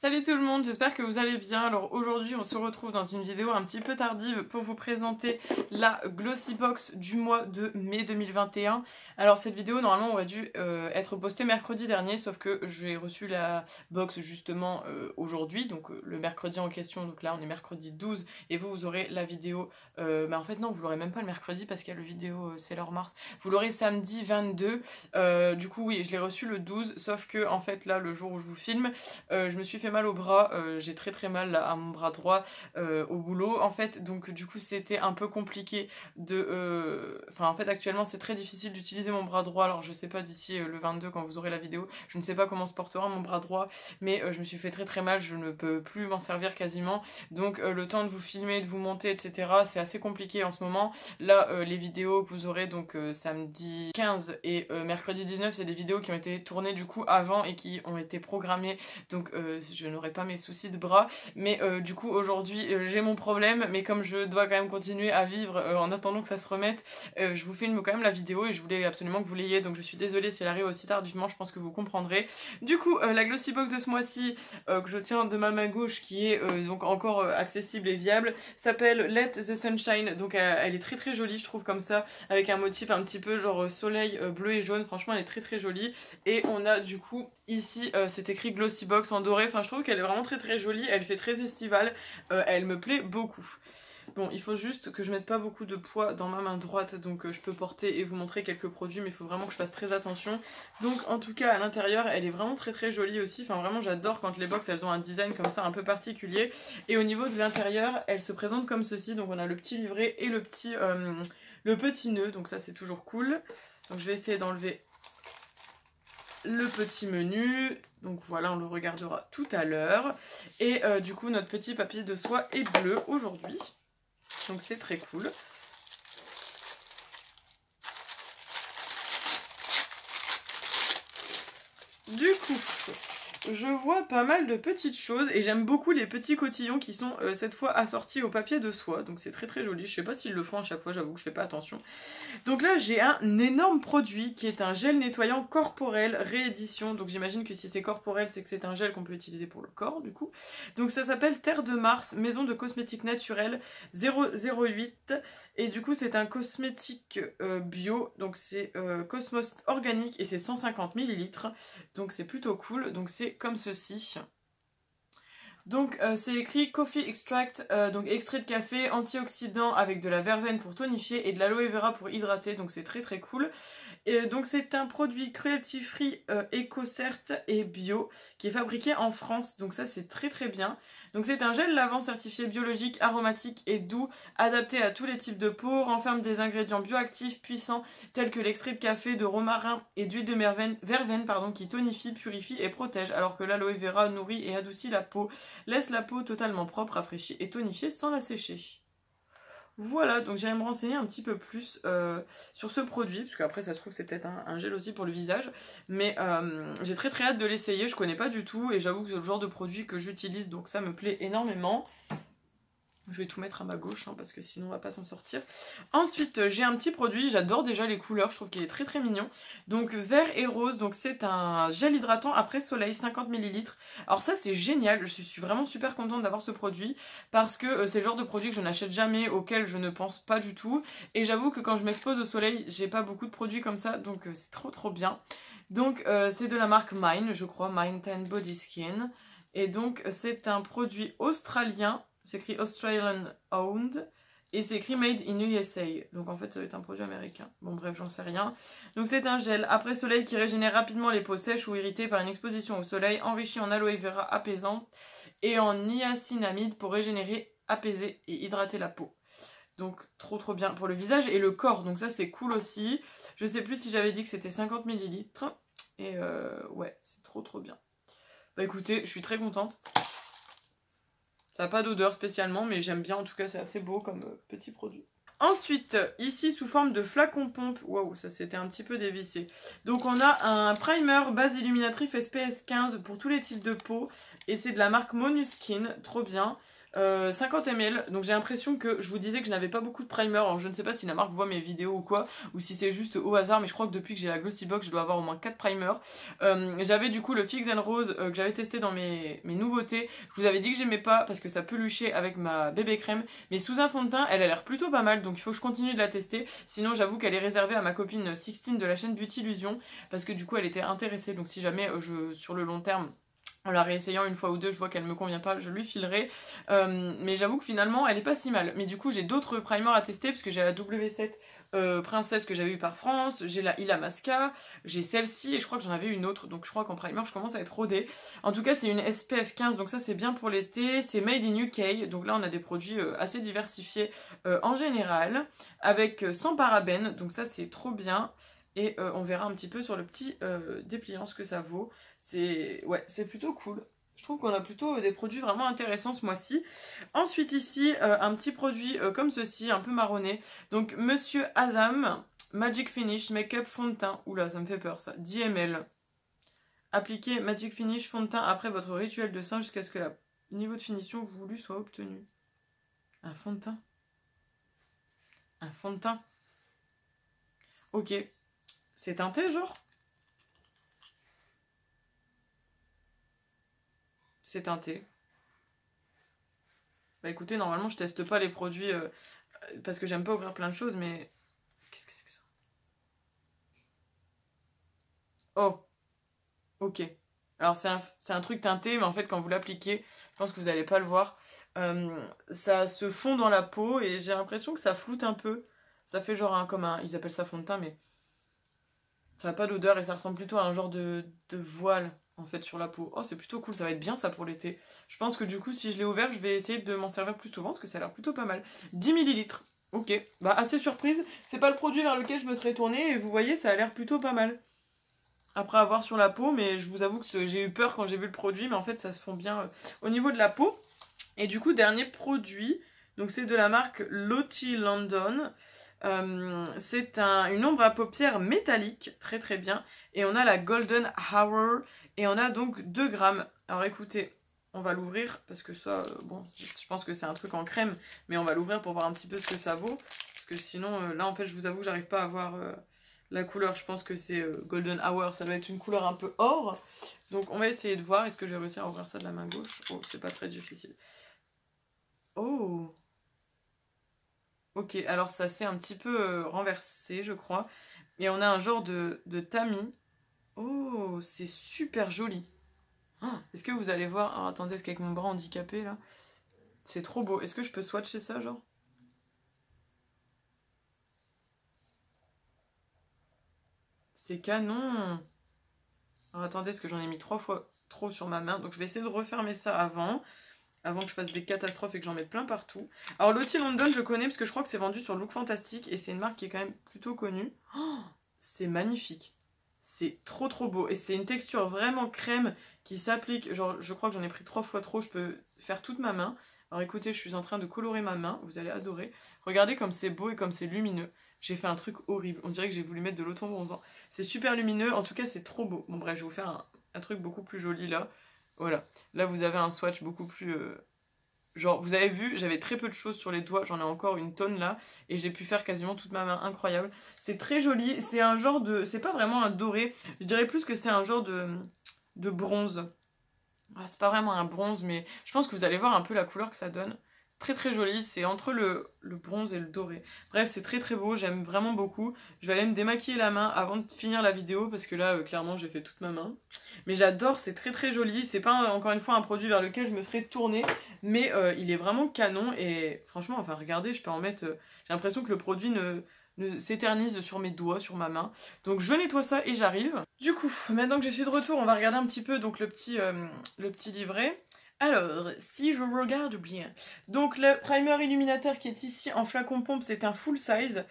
Salut tout le monde, j'espère que vous allez bien. Alors aujourd'hui on se retrouve dans une vidéo un petit peu tardive pour vous présenter la Glossy Box du mois de mai 2021. Alors cette vidéo normalement aurait dû être postée mercredi dernier, sauf que j'ai reçu la box justement aujourd'hui, donc le mercredi en question. Donc là on est mercredi 12 et vous aurez la vidéo, en fait non, vous l'aurez même pas le mercredi parce qu'il y a le vidéo Sailor Mars, vous l'aurez samedi 22. Du coup oui, je l'ai reçu le 12, sauf que en fait là le jour où je vous filme, je me suis fait mal au bras, j'ai très mal là, à mon bras droit au boulot en fait, donc du coup c'était un peu compliqué de... Enfin en fait actuellement c'est très difficile d'utiliser mon bras droit, alors je sais pas d'ici le 22 quand vous aurez la vidéo, je ne sais pas comment se portera mon bras droit, mais je me suis fait très mal, je ne peux plus m'en servir quasiment, donc le temps de vous filmer, de vous monter etc, c'est assez compliqué en ce moment. Là les vidéos que vous aurez donc samedi 15 et mercredi 19, c'est des vidéos qui ont été tournées du coup avant et qui ont été programmées, donc je n'aurai pas mes soucis de bras, mais du coup aujourd'hui j'ai mon problème, mais comme je dois quand même continuer à vivre en attendant que ça se remette, je vous filme quand même la vidéo et je voulais absolument que vous l'ayez, donc je suis désolée si elle arrive aussi tardivement, je pense que vous comprendrez. Du coup la Glossy Box de ce mois-ci que je tiens de ma main gauche, qui est donc encore accessible et viable, s'appelle Let the Sunshine, donc elle est très jolie je trouve comme ça, avec un motif un petit peu genre soleil bleu et jaune, franchement elle est très jolie. Et on a du coup ici c'est écrit Glossy Box en doré, enfin je trouve qu'elle est vraiment très jolie, elle fait très estivale, elle me plaît beaucoup. Bon, il faut juste que je mette pas beaucoup de poids dans ma main droite, donc je peux porter et vous montrer quelques produits, mais il faut vraiment que je fasse très attention. Donc en tout cas à l'intérieur elle est vraiment très jolie aussi, enfin vraiment j'adore quand les box elles ont un design comme ça un peu particulier. Et au niveau de l'intérieur elle se présente comme ceci, donc on a le petit livret et le petit nœud, donc ça c'est toujours cool. Donc je vais essayer d'enlever le petit menu, donc voilà, on le regardera tout à l'heure. Et du coup notre petit papier de soie est bleu aujourd'hui, donc c'est très cool. Du coup, je vois pas mal de petites choses et j'aime beaucoup les petits cotillons qui sont cette fois assortis au papier de soie, donc c'est très joli. Je sais pas s'ils le font à chaque fois, j'avoue que je fais pas attention. Donc là j'ai un énorme produit qui est un gel nettoyant corporel réédition, donc j'imagine que si c'est corporel c'est que c'est un gel qu'on peut utiliser pour le corps du coup. Donc ça s'appelle Terre de Mars, maison de cosmétiques naturels 008, et du coup c'est un cosmétique bio, donc c'est Cosmos organique et c'est 150 ml, donc c'est plutôt cool, donc c'est comme ceci. Donc c'est écrit Coffee Extract, donc extrait de café, antioxydant avec de la verveine pour tonifier et de l'aloe vera pour hydrater, donc c'est très cool. Et donc c'est un produit cruelty free, éco-cert et bio, qui est fabriqué en France, donc ça c'est très bien. Donc c'est un gel lavant certifié biologique, aromatique et doux, adapté à tous les types de peau, renferme des ingrédients bioactifs puissants tels que l'extrait de café, de romarin et d'huile de verveine qui tonifie, purifie et protège, alors que l'aloe vera nourrit et adoucit la peau, laisse la peau totalement propre, rafraîchie et tonifiée sans la sécher. Voilà, donc j'allais me renseigner un petit peu plus sur ce produit, parce qu'après ça se trouve c'est peut-être un gel aussi pour le visage, mais j'ai très hâte de l'essayer, je connais pas du tout, et j'avoue que c'est le genre de produit que j'utilise, donc ça me plaît énormément. Je vais tout mettre à ma gauche, hein, parce que sinon on va pas s'en sortir. Ensuite, j'ai un petit produit, j'adore déjà les couleurs, je trouve qu'il est très mignon. Donc vert et rose, donc c'est un gel hydratant après soleil, 50 ml. Alors ça c'est génial, je suis vraiment super contente d'avoir ce produit, parce que c'est le genre de produit que je n'achète jamais, auquel je ne pense pas du tout. Et j'avoue que quand je m'expose au soleil, j'ai pas beaucoup de produits comme ça, donc c'est trop bien. Donc c'est de la marque Mine, je crois, Mine Tan Body Skin. Et donc c'est un produit australien. C'est écrit Australian Owned et c'est écrit Made in USA. Donc en fait ça va être un produit américain. Bon bref, j'en sais rien. Donc c'est un gel après soleil qui régénère rapidement les peaux sèches ou irritées par une exposition au soleil, enrichi en aloe vera apaisant et en niacinamide pour régénérer, apaiser et hydrater la peau. Donc trop bien pour le visage et le corps. Donc ça c'est cool aussi. Je sais plus si j'avais dit que c'était 50 ml. Et ouais, c'est trop bien. Bah écoutez, je suis très contente. Ça n'a pas d'odeur spécialement, mais j'aime bien, en tout cas c'est assez beau comme petit produit. Ensuite, ici sous forme de flacon pompe, waouh, ça s'était un petit peu dévissé. Donc on a un primer base illuminatrice SPS 15 pour tous les types de peau, et c'est de la marque Monuskin, trop bien. 50 ml, donc j'ai l'impression que je vous disais que je n'avais pas beaucoup de primer, alors je ne sais pas si la marque voit mes vidéos ou quoi, ou si c'est juste au hasard, mais je crois que depuis que j'ai la Glossy Box, je dois avoir au moins 4 primers. J'avais du coup le Fix and Rose que j'avais testé dans mes nouveautés, je vous avais dit que j'aimais pas parce que ça peut lucher avec ma bébé crème, mais sous un fond de teint, elle a l'air plutôt pas mal, donc il faut que je continue de la tester, sinon j'avoue qu'elle est réservée à ma copine Sixtine de la chaîne Beauty Illusion, parce que du coup elle était intéressée, donc si jamais sur le long terme, en la réessayant une fois ou deux, je vois qu'elle me convient pas, je lui filerai. Mais j'avoue que finalement, elle est pas si mal. Mais du coup, j'ai d'autres primers à tester, parce que j'ai la W7 Princesse que j'avais eu par France, j'ai la Illamasqua, j'ai celle-ci, et je crois que j'en avais une autre. Donc je crois qu'en primer, je commence à être rodée. En tout cas, c'est une SPF 15, donc ça c'est bien pour l'été. C'est made in UK, donc là on a des produits assez diversifiés en général, avec sans parabènes, donc ça c'est trop bien. Et on verra un petit peu sur le petit dépliant ce que ça vaut. C'est plutôt cool. Je trouve qu'on a plutôt des produits vraiment intéressants ce mois-ci. Ensuite ici, un petit produit comme ceci, un peu marronné. Donc Monsieur Azam, Magic Finish Make-up Fond de teint. Oula, ça me fait peur ça. 10 ml. Appliquez Magic Finish Fond de teint après votre rituel de sein jusqu'à ce que le niveau de finition voulu soit obtenu. Un fond de teint. Un fond de teint. Ok. C'est teinté, genre? C'est teinté. Bah écoutez, normalement, je teste pas les produits parce que j'aime pas ouvrir plein de choses, mais... Qu'est-ce que c'est que ça? Oh, ok. Alors, c'est un truc teinté, mais en fait, quand vous l'appliquez, je pense que vous allez pas le voir. Ça se fond dans la peau et j'ai l'impression que ça floute un peu. Ça fait genre comme un... Ils appellent ça fond de teint, mais... Ça n'a pas d'odeur et ça ressemble plutôt à un genre de voile en fait sur la peau. Oh, c'est plutôt cool, ça va être bien ça pour l'été. Je pense que du coup, si je l'ai ouvert, je vais essayer de m'en servir plus souvent parce que ça a l'air plutôt pas mal. 10 ml. Ok, bah assez surprise. C'est pas le produit vers lequel je me serais tournée et vous voyez, ça a l'air plutôt pas mal. Après avoir sur la peau, mais je vous avoue que j'ai eu peur quand j'ai vu le produit, mais en fait ça se fond bien au niveau de la peau. Et du coup, dernier produit, donc c'est de la marque Lottie London. C'est une ombre à paupières métallique, très très bien. Et on a la Golden Hour, et on a donc 2 grammes. Alors écoutez, on va l'ouvrir, parce que ça, bon, je pense que c'est un truc en crème, mais on va l'ouvrir pour voir un petit peu ce que ça vaut. Parce que sinon, là en fait, je vous avoue que j'arrive pas à voir la couleur. Je pense que c'est Golden Hour, ça doit être une couleur un peu or. Donc on va essayer de voir, est-ce que je vais réussir à ouvrir ça de la main gauche? Oh, c'est pas très difficile. Oh! Ok, alors ça s'est un petit peu renversé, je crois. Et on a un genre de tamis. Oh, c'est super joli. Ah, est-ce que vous allez voir... Alors attendez, est-ce qu'avec mon bras handicapé, là... C'est trop beau. Est-ce que je peux swatcher ça, genre? C'est canon. Alors attendez, est-ce que j'en ai mis 3 fois trop sur ma main? Donc je vais essayer de refermer ça avant que je fasse des catastrophes et que j'en mette plein partout. Alors Lottie London, je connais parce que je crois que c'est vendu sur Look Fantastic et c'est une marque qui est quand même plutôt connue. Oh, c'est magnifique. C'est trop trop beau. Et c'est une texture vraiment crème qui s'applique. Genre, je crois que j'en ai pris 3 fois trop. Je peux faire toute ma main. Alors écoutez, je suis en train de colorer ma main. Vous allez adorer. Regardez comme c'est beau et comme c'est lumineux. J'ai fait un truc horrible. On dirait que j'ai voulu mettre de l'auto-bronzant. C'est super lumineux. En tout cas, c'est trop beau. Bon bref, je vais vous faire un truc beaucoup plus joli là. Voilà. Là, vous avez un swatch beaucoup plus... Genre, vous avez vu, j'avais très peu de choses sur les doigts, j'en ai encore une tonne là, et j'ai pu faire quasiment toute ma main, incroyable. C'est très joli, c'est un genre de... C'est pas vraiment un doré, je dirais plus que c'est un genre de bronze. Ah, c'est pas vraiment un bronze, mais je pense que vous allez voir un peu la couleur que ça donne. C'est très très joli, c'est entre le bronze et le doré. Bref, c'est très très beau, j'aime vraiment beaucoup. Je vais aller me démaquiller la main avant de finir la vidéo, parce que là, clairement, j'ai fait toute ma main. Mais j'adore, c'est très très joli. C'est pas encore une fois un produit vers lequel je me serais tournée, mais il est vraiment canon. Et franchement, enfin regardez, je peux en mettre... j'ai l'impression que le produit ne s'éternise sur mes doigts, sur ma main. Donc je nettoie ça et j'arrive. Du coup, maintenant que je suis de retour, on va regarder un petit peu donc le petit livret. Alors, si je regarde bien, donc le primer illuminateur qui est ici en flacon pompe, c'est un full size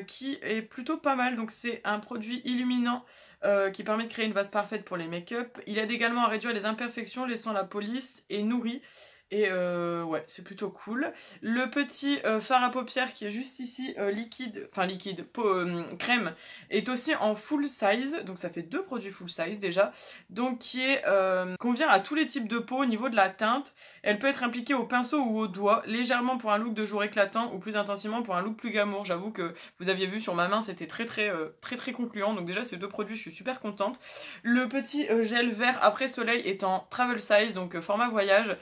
qui est plutôt pas mal. Donc c'est un produit illuminant qui permet de créer une base parfaite pour les make-up. Il aide également à réduire les imperfections, laissant la police et nourrit. Et ouais, c'est plutôt cool. Le petit fard à paupières qui est juste ici, crème, est aussi en full size. Donc ça fait 2 produits full size déjà. Donc qui est convient à tous les types de peau au niveau de la teinte. Elle peut être appliquée au pinceau ou au doigt, légèrement pour un look de jour éclatant ou plus intensivement pour un look plus glamour. J'avoue que vous aviez vu sur ma main, c'était très concluant. Donc déjà ces 2 produits, je suis super contente. Le petit gel vert après soleil est en travel size, donc format voyage.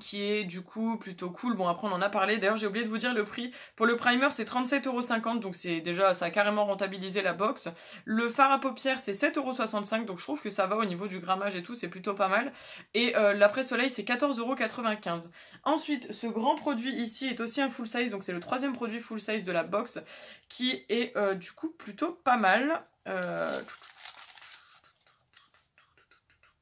Qui est du coup plutôt cool. Bon, après on en a parlé, d'ailleurs j'ai oublié de vous dire le prix. Pour le primer c'est 37,50 €, donc c'est déjà, ça a carrément rentabilisé la box. Le fard à paupières c'est 7,65 €, donc je trouve que ça va au niveau du grammage et tout, c'est plutôt pas mal. Et l'après-soleil c'est 14,95 €. Ensuite, ce grand produit ici est aussi un full size, donc c'est le 3e produit full size de la box, qui est du coup plutôt pas mal.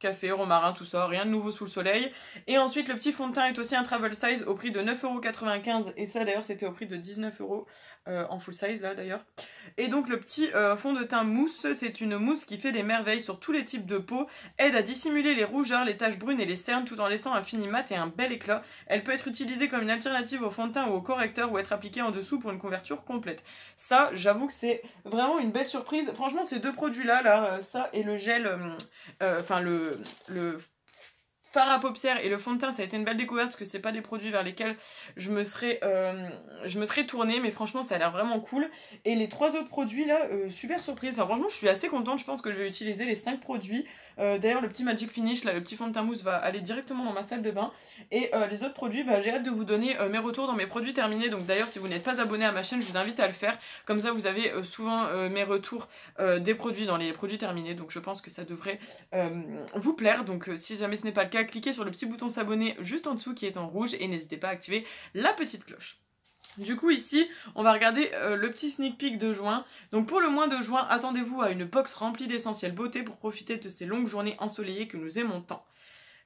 Café, romarin, tout ça, rien de nouveau sous le soleil. Et ensuite, le petit fond de teint est aussi un travel size au prix de 9,95 €. Et ça, d'ailleurs, c'était au prix de 19 € en full size, là, d'ailleurs. Et donc, le petit fond de teint mousse, c'est une mousse qui fait des merveilles sur tous les types de peau, aide à dissimuler les rougeurs, les taches brunes et les cernes, tout en laissant un fini mat et un bel éclat. Elle peut être utilisée comme une alternative au fond de teint ou au correcteur, ou être appliquée en dessous pour une couverture complète. Ça, j'avoue que c'est vraiment une belle surprise. Franchement, ces 2 produits-là, là, ça et le gel, le fard à paupières et le fond de teint, ça a été une belle découverte, parce que c'est pas des produits vers lesquels je me serais tournée, mais franchement ça a l'air vraiment cool. Et les 3 autres produits là, super surprise, enfin franchement je suis assez contente, je pense que je vais utiliser les 5 produits. D'ailleurs le petit Magic Finish, là, le petit fond de teint mousse va aller directement dans ma salle de bain. Et les autres produits, bah, j'ai hâte de vous donner mes retours dans mes produits terminés. Donc d'ailleurs si vous n'êtes pas abonné à ma chaîne, je vous invite à le faire, comme ça vous avez souvent mes retours des produits dans les produits terminés. Donc je pense que ça devrait vous plaire. Donc si jamais ce n'est pas le cas, cliquez sur le petit bouton s'abonner juste en dessous qui est en rouge, et n'hésitez pas à activer la petite cloche. Du coup ici, on va regarder le petit sneak peek de juin. Donc pour le mois de juin, attendez-vous à une box remplie d'essentiels beauté pour profiter de ces longues journées ensoleillées que nous aimons tant.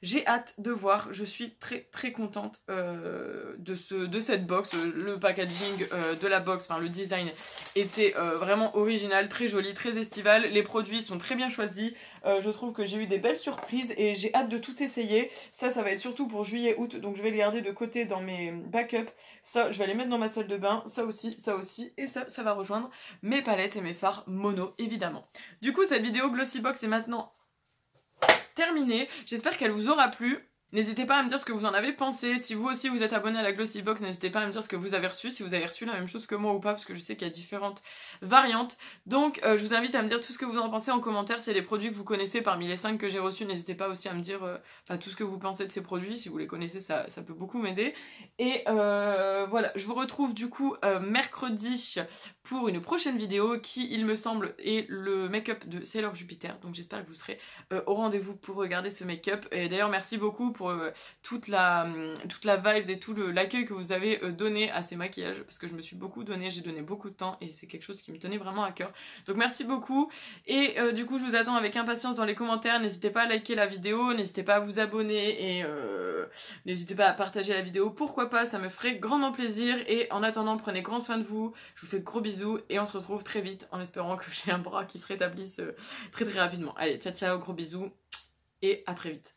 J'ai hâte de voir, je suis très contente de cette box. Le packaging de la box, enfin le design était vraiment original, très joli, très estival. Les produits sont très bien choisis, je trouve que j'ai eu des belles surprises et j'ai hâte de tout essayer. Ça va être surtout pour juillet-août, donc je vais les garder de côté dans mes backups. Ça, je vais les mettre dans ma salle de bain, ça aussi, et ça va rejoindre mes palettes et mes fards mono, évidemment. Du coup, cette vidéo Glossy Box est maintenant terminée. J'espère qu'elle vous aura plu. N'hésitez pas à me dire ce que vous en avez pensé. Si vous aussi vous êtes abonné à la Glossy Box, n'hésitez pas à me dire ce que vous avez reçu, si vous avez reçu la même chose que moi ou pas, parce que je sais qu'il y a différentes variantes. Donc je vous invite à me dire tout ce que vous en pensez en commentaire. S'il y a des produits que vous connaissez parmi les 5 que j'ai reçus, n'hésitez pas aussi à me dire tout ce que vous pensez de ces produits. Si vous les connaissez, ça peut beaucoup m'aider. Et voilà, je vous retrouve du coup mercredi pour une prochaine vidéo qui, il me semble, est le make-up de Sailor Jupiter. Donc j'espère que vous serez au rendez-vous pour regarder ce make-up. Et d'ailleurs merci beaucoup pour toute la vibes et tout l'accueil que vous avez donné à ces maquillages, parce que je me suis beaucoup donné, j'ai donné beaucoup de temps et c'est quelque chose qui me tenait vraiment à cœur. Donc merci beaucoup. Et du coup je vous attends avec impatience dans les commentaires. N'hésitez pas à liker la vidéo, n'hésitez pas à vous abonner et n'hésitez pas à partager la vidéo, pourquoi pas, ça me ferait grandement plaisir. Et en attendant, prenez grand soin de vous, je vous fais de gros bisous et on se retrouve très vite en espérant que j'ai un bras qui se rétablisse très rapidement. Allez, ciao ciao, gros bisous et à très vite.